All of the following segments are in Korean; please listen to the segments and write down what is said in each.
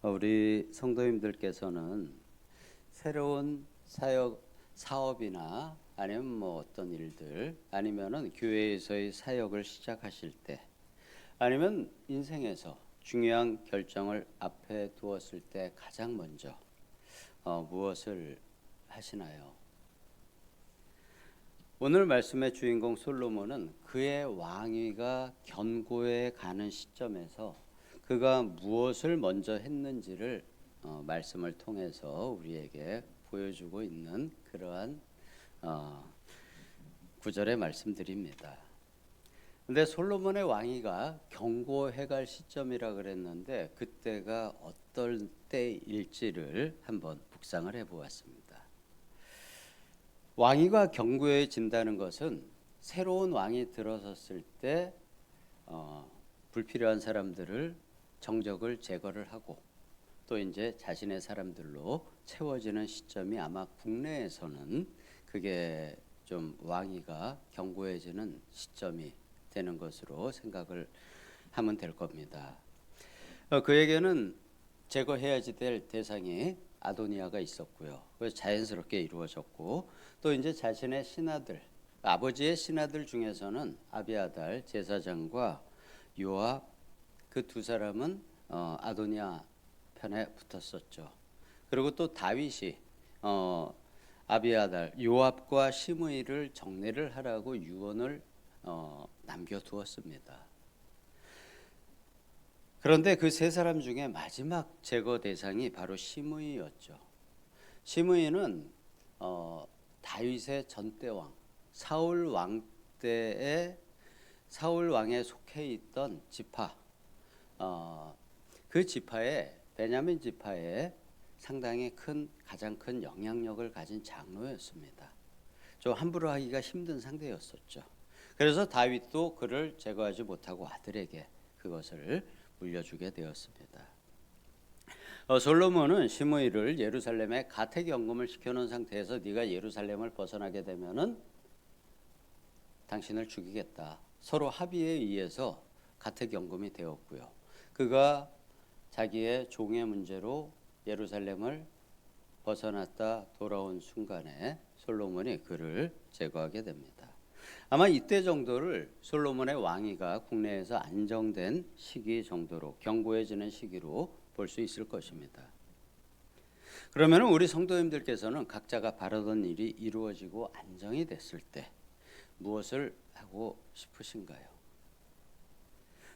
우리 성도님들께서는 새로운 사업이나 아니면 어떤 일들 아니면은 교회에서의 사역을 시작하실 때 아니면 인생에서 중요한 결정을 앞에 두었을 때 가장 먼저 무엇을 하시나요? 오늘 말씀의 주인공 솔로몬은 그의 왕위가 견고해 가는 시점에서 그가 무엇을 먼저 했는지를 말씀을 통해서 우리에게 보여주고 있는 그러한 구절의 말씀드립니다. 근데 솔로몬의 왕위가 견고해갈 시점이라 그랬는데 그때가 어떨 때일지를 한번 묵상을 해보았습니다. 왕위가 견고해진다는 것은 새로운 왕이 들어섰을 때 불필요한 사람들을 정적을 제거를 하고 또 이제 자신의 사람들로 채워지는 시점이 아마 국내에서는 그게 좀 왕위가 견고해지는 시점이 되는 것으로 생각을 하면 될 겁니다. 그에게는 제거해야지 될 대상이 아도니아가 있었고요. 그래서 자연스럽게 이루어졌고 또 이제 자신의 신하들, 아버지의 신하들 중에서는 아비아달 제사장과 요압 그 두 사람은 아도니아 편에 붙었었죠. 그리고 또 다윗이 아비아달 요압과 시므이를 정례를 하라고 유언을 남겨두었습니다. 그런데 그 세 사람 중에 마지막 제거 대상이 바로 시므이였죠. 시므이는 다윗의 전대왕 사울 왕 때에 사울 왕에 속해 있던 지파, 그 지파에 베냐민 지파에 상당히 가장 큰 영향력을 가진 장로였습니다. 좀 함부로 하기가 힘든 상대였었죠. 그래서 다윗도 그를 제거하지 못하고 아들에게 그것을 물려주게 되었습니다. 솔로몬은 시므이를 예루살렘에 가택연금을 시켜놓은 상태에서 네가 예루살렘을 벗어나게 되면은 당신을 죽이겠다. 서로 합의에 의해서 가택연금이 되었고요. 그가 자기의 종의 문제로 예루살렘을 벗어났다 돌아온 순간에 솔로몬이 그를 제거하게 됩니다. 아마 이때 정도를 솔로몬의 왕위가 국내에서 안정된 시기 정도로 견고해지는 시기로 볼 수 있을 것입니다. 그러면 우리 성도님들께서는 각자가 바라던 일이 이루어지고 안정이 됐을 때 무엇을 하고 싶으신가요?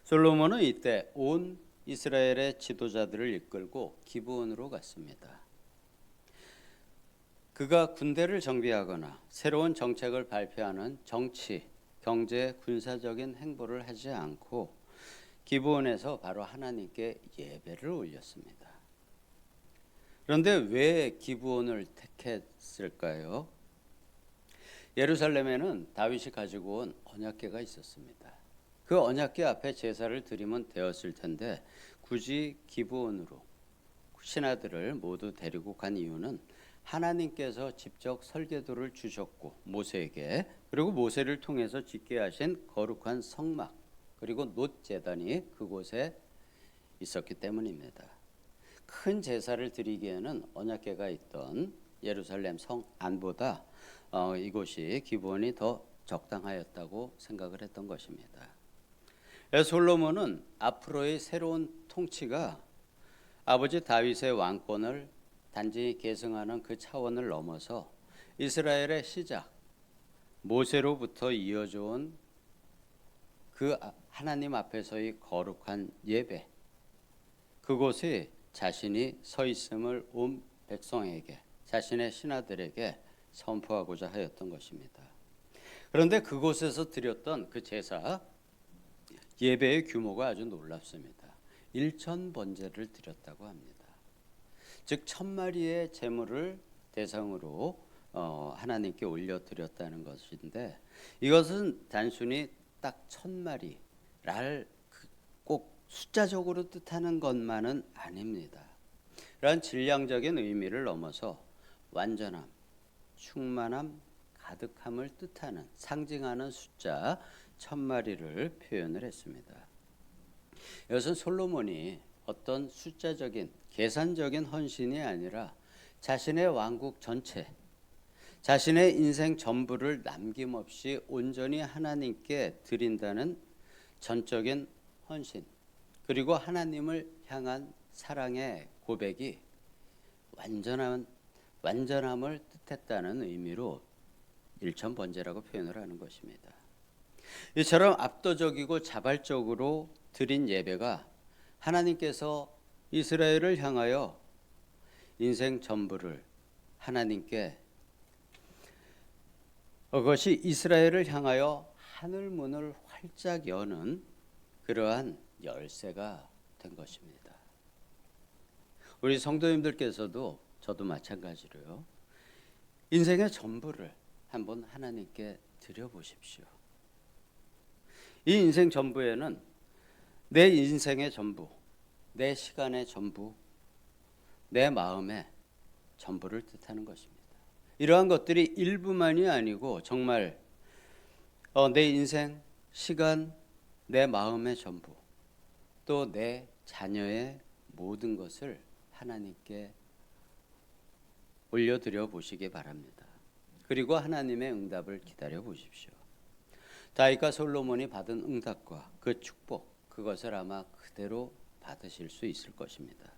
솔로몬은 이때 온 이스라엘의 지도자들을 이끌고 기브온으로 갔습니다. 그가 군대를 정비하거나 새로운 정책을 발표하는 정치, 경제, 군사적인 행보를 하지 않고 기브온에서 바로 하나님께 예배를 올렸습니다. 그런데 왜 기브온을 택했을까요? 예루살렘에는 다윗이 가지고 온 언약궤가 있었습니다. 그 언약궤 앞에 제사를 드리면 되었을 텐데 굳이 기브온으로 신하들을 모두 데리고 간 이유는 하나님께서 직접 설계도를 주셨고 모세에게 그리고 모세를 통해서 짓게 하신 거룩한 성막 그리고 놋 제단이 그곳에 있었기 때문입니다. 큰 제사를 드리기에는 언약궤가 있던 예루살렘 성 안보다 이곳이 기브온이 더 적당하였다고 생각을 했던 것입니다. 솔로몬은 앞으로의 새로운 통치가 아버지 다윗의 왕권을 단지 계승하는 그 차원을 넘어서 이스라엘의 시작 모세로부터 이어져 온 그 하나님 앞에서의 거룩한 예배 그곳이 자신이 서 있음을 온 백성에게 자신의 신하들에게 선포하고자 하였던 것입니다. 그런데 그곳에서 드렸던 그 제사 예배의 규모가 아주 놀랍습니다. 1,000번제를 드렸다고 합니다. 즉 1,000마리의 제물을 대상으로 하나님께 올려드렸다는 것인데 이것은 단순히 딱 1,000마리를 꼭 숫자적으로 뜻하는 것만은 아닙니다. 이런 질량적인 의미를 넘어서 완전함, 충만함, 가득함을 뜻하는 상징하는 숫자 1,000마리를 표현을 했습니다. 이것은 솔로몬이 어떤 숫자적인 계산적인 헌신이 아니라 자신의 왕국 전체, 자신의 인생 전부를 남김없이 온전히 하나님께 드린다는 전적인 헌신, 그리고 하나님을 향한 사랑의 고백이 완전함을 뜻했다는 의미로 일천번제라고 표현을 하는 것입니다. 이처럼 압도적이고 자발적으로 드린 예배가 하나님께서 이스라엘을 향하여 인생 전부를 하나님께, 그것이 이스라엘을 향하여 하늘 문을 활짝 여는 그러한 열쇠가 된 것입니다. 우리 성도님들께서도 저도 마찬가지로요, 인생의 전부를 한번 하나님께 드려보십시오. 이 인생 전부에는 내 인생의 전부, 내 시간의 전부, 내 마음의 전부를 뜻하는 것입니다. 이러한 것들이 일부만이 아니고 정말 내 인생, 시간, 내 마음의 전부, 또 내 자녀의 모든 것을 하나님께 올려드려 보시기 바랍니다. 그리고 하나님의 응답을 기다려 보십시오. 다윗과 솔로몬이 받은 응답과 그 축복, 그것을 아마 그대로 받으실 수 있을 것입니다.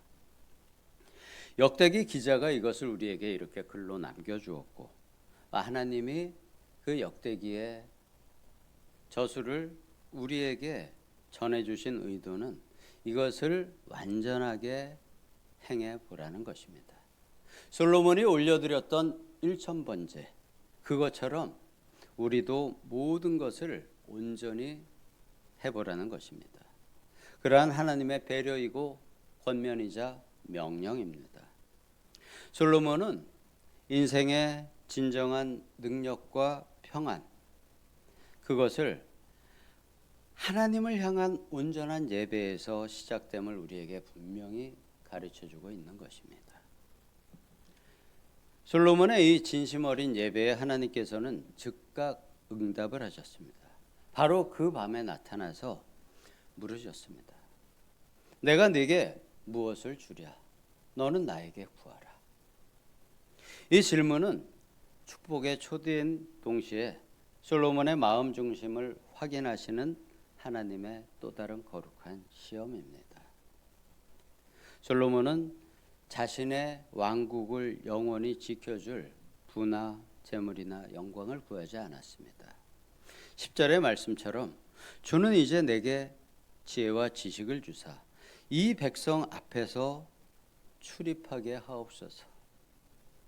역대기 기자가 이것을 우리에게 이렇게 글로 남겨주었고, 하나님이 그 역대기의 저수를 우리에게 전해주신 의도는 이것을 완전하게 행해 보라는 것입니다. 솔로몬이 올려드렸던 일천번제, 그것처럼 우리도 모든 것을 온전히 해보라는 것입니다. 그러한 하나님의 배려이고 권면이자 명령입니다. 솔로몬은 인생의 진정한 능력과 평안, 그것을 하나님을 향한 온전한 예배에서 시작됨을 우리에게 분명히 가르쳐주고 있는 것입니다. 솔로몬의 이 진심 어린 예배에 하나님께서는 즉각 응답을 하셨습니다. 바로 그 밤에 나타나서 물으셨습니다. 내가 네게 무엇을 주랴? 너는 나에게 구하라. 이 질문은 축복의 초대인 동시에 솔로몬의 마음 중심을 확인하시는 하나님의 또 다른 거룩한 시험입니다. 솔로몬은 자신의 왕국을 영원히 지켜줄 부나 재물이나 영광을 구하지 않았습니다. 10절의 말씀처럼 주는 이제 내게 지혜와 지식을 주사 이 백성 앞에서 출입하게 하옵소서.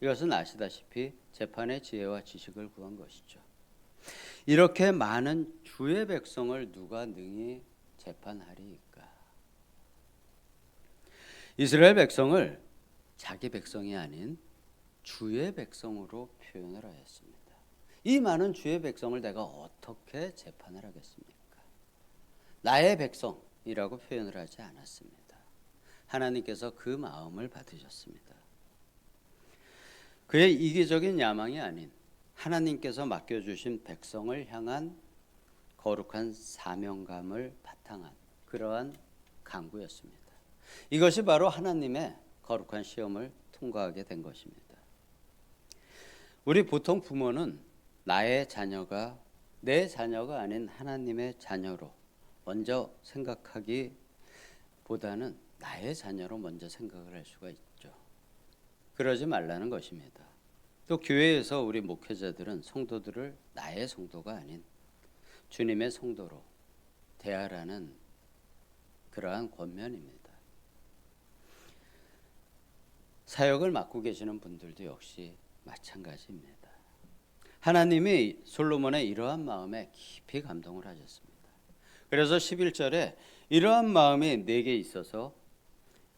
이것은 아시다시피 재판의 지혜와 지식을 구한 것이죠. 이렇게 많은 주의 백성을 누가 능히 재판하리이까? 이스라엘 백성을 자기 백성이 아닌 주의 백성으로 표현을 하였습니다. 이 많은 주의 백성을 내가 어떻게 재판을 하겠습니까? 나의 백성이라고 표현을 하지 않았습니다. 하나님께서 그 마음을 받으셨습니다. 그의 이기적인 야망이 아닌 하나님께서 맡겨주신 백성을 향한 거룩한 사명감을 바탕한 그러한 간구였습니다. 이것이 바로 하나님의 거룩한 시험을 통과하게 된 것입니다. 우리 보통 부모는 나의 자녀가 내 자녀가 아닌 하나님의 자녀로 먼저 생각하기보다는 나의 자녀로 먼저 생각을 할 수가 있죠. 그러지 말라는 것입니다. 또 교회에서 우리 목회자들은 성도들을 나의 성도가 아닌 주님의 성도로 대하라는 그러한 권면입니다. 사역을 맡고 계시는 분들도 역시 마찬가지입니다. 하나님이 솔로몬의 이러한 마음에 깊이 감동을 하셨습니다. 그래서 11절에 이러한 마음이 내게 있어서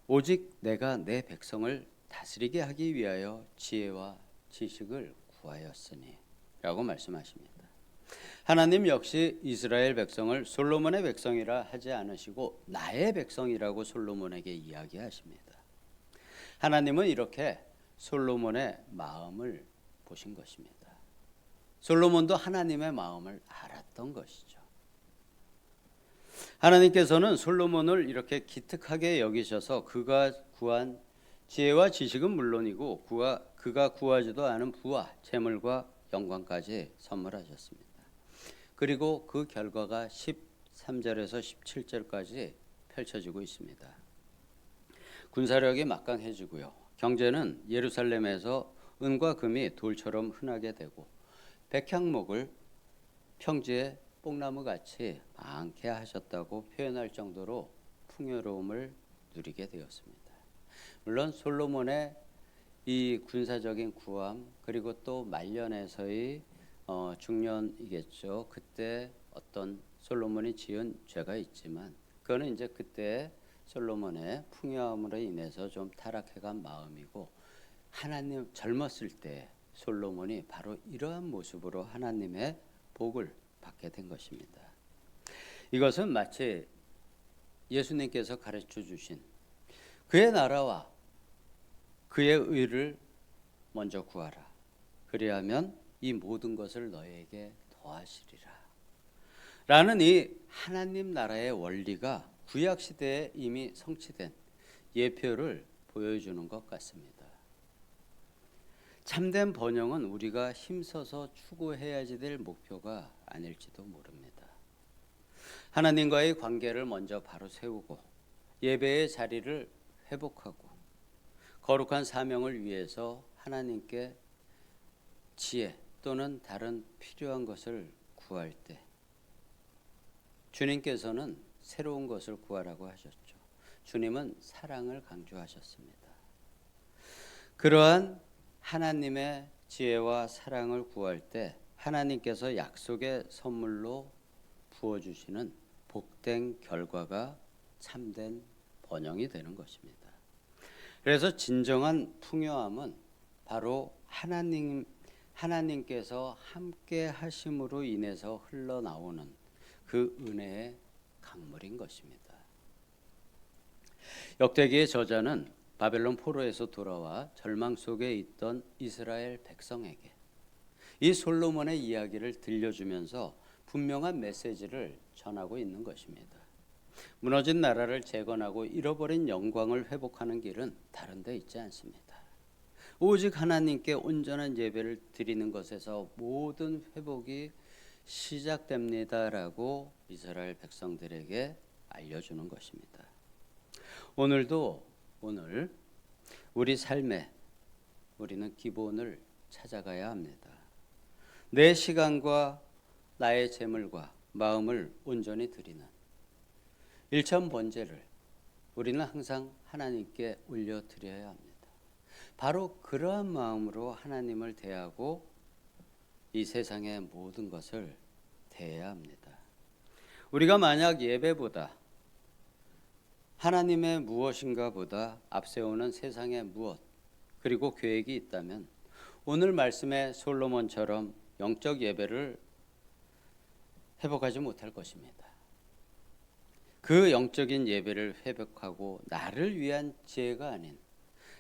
오직 내가 내 백성을 다스리게 하기 위하여 지혜와 지식을 구하였으니 라고 말씀하십니다. 하나님 역시 이스라엘 백성을 솔로몬의 백성이라 하지 않으시고 나의 백성이라고 솔로몬에게 이야기하십니다. 하나님은 이렇게 솔로몬의 마음을 보신 것입니다. 솔로몬도 하나님의 마음을 알았던 것이죠. 하나님께서는 솔로몬을 이렇게 기특하게 여기셔서 그가 구한 지혜와 지식은 물론이고 그가 구하지도 않은 부와 재물과 영광까지 선물하셨습니다. 그리고 그 결과가 13절에서 17절까지 펼쳐지고 있습니다. 군사력이 막강해지고요. 경제는 예루살렘에서 은과 금이 돌처럼 흔하게 되고 백향목을 평지에 뽕나무같이 많게 하셨다고 표현할 정도로 풍요로움을 누리게 되었습니다. 물론 솔로몬의 이 군사적인 구함 그리고 또 말년에서의 중년이겠죠. 그때 어떤 솔로몬이 지은 죄가 있지만 그거는 이제 그때 솔로몬의 풍요함으로 인해서 좀 타락해간 마음이고 하나님 젊었을 때 솔로몬이 바로 이러한 모습으로 하나님의 복을 받게 된 것입니다. 이것은 마치 예수님께서 가르쳐 주신 그의 나라와 그의 의를 먼저 구하라. 그리하면 이 모든 것을 너에게 더하시리라. 라는 이 하나님 나라의 원리가 구약 시대에 이미 성취된 예표를 보여주는 것 같습니다. 참된 번영은 우리가 힘써서 추구해야지 될 목표가 아닐지도 모릅니다. 하나님과의 관계를 먼저 바로 세우고 예배의 자리를 회복하고 거룩한 사명을 위해서 하나님께 지혜 또는 다른 필요한 것을 구할 때 주님께서는 새로운 것을 구하라고 하셨죠. 주님은 사랑을 강조하셨습니다. 그러한 하나님의 지혜와 사랑을 구할 때 하나님께서 약속의 선물로 부어주시는 복된 결과가 참된 번영이 되는 것입니다. 그래서 진정한 풍요함은 바로 하나님께서 함께 하심으로 인해서 흘러나오는 그 은혜의 강물인 것입니다. 역대기의 저자는 바벨론 포로에서 돌아와 절망 속에 있던 이스라엘 백성에게 이 솔로몬의 이야기를 들려주면서 분명한 메시지를 전하고 있는 것입니다. 무너진 나라를 재건하고 잃어버린 영광을 회복하는 길은 다른 데 있지 않습니다. 오직 하나님께 온전한 예배를 드리는 것에서 모든 회복이 시작됩니다라고 이스라엘 백성들에게 알려주는 것입니다. 오늘 우리 삶에 우리는 기본을 찾아가야 합니다. 내 시간과 나의 재물과 마음을 온전히 드리는 일천번제를 우리는 항상 하나님께 올려드려야 합니다. 바로 그러한 마음으로 하나님을 대하고 이 세상의 모든 것을 대해야 합니다. 우리가 만약 예배보다 하나님의 무엇인가 보다 앞세우는 세상의 무엇 그리고 계획이 있다면 오늘 말씀의 솔로몬처럼 영적 예배를 회복하지 못할 것입니다. 그 영적인 예배를 회복하고 나를 위한 지혜가 아닌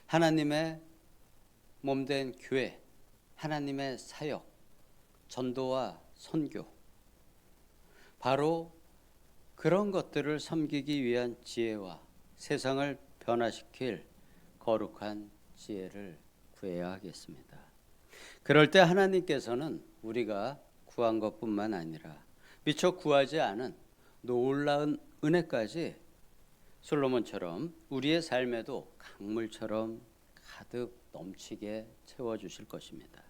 하나님의 몸된 교회, 하나님의 사역, 전도와 선교 바로 그런 것들을 섬기기 위한 지혜와 세상을 변화시킬 거룩한 지혜를 구해야 하겠습니다. 그럴 때 하나님께서는 우리가 구한 것뿐만 아니라 미처 구하지 않은 놀라운 은혜까지 솔로몬처럼 우리의 삶에도 강물처럼 가득 넘치게 채워주실 것입니다.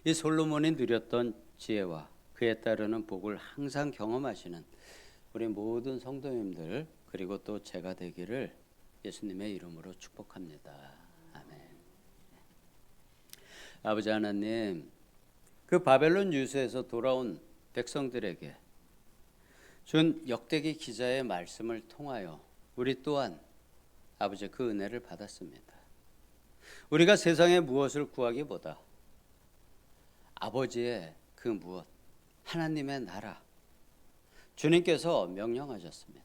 이 솔로몬이 누렸던 지혜와 그에 따르는 복을 항상 경험하시는 우리 모든 성도님들 그리고 또 제가 되기를 예수님의 이름으로 축복합니다. 아멘. 아버지 하나님, 그 바벨론 유수에서 돌아온 백성들에게 준 역대기 기자의 말씀을 통하여 우리 또한 아버지 그 은혜를 받았습니다. 우리가 세상에 무엇을 구하기보다 아버지의 그 무엇, 하나님의 나라, 주님께서 명령하셨습니다.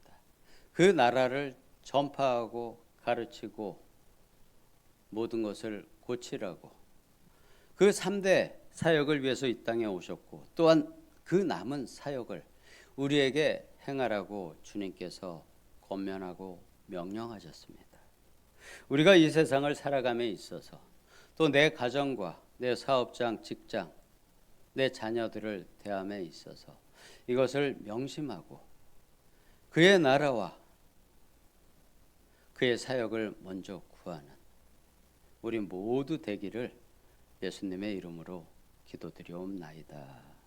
그 나라를 전파하고 가르치고 모든 것을 고치라고 그 3대 사역을 위해서 이 땅에 오셨고 또한 그 남은 사역을 우리에게 행하라고 주님께서 권면하고 명령하셨습니다. 우리가 이 세상을 살아감에 있어서 또 내 가정과 내 사업장, 직장, 내 자녀들을 대함에 있어서 이것을 명심하고 그의 나라와 그의 사역을 먼저 구하는 우리 모두 되기를 예수님의 이름으로 기도드리옵나이다.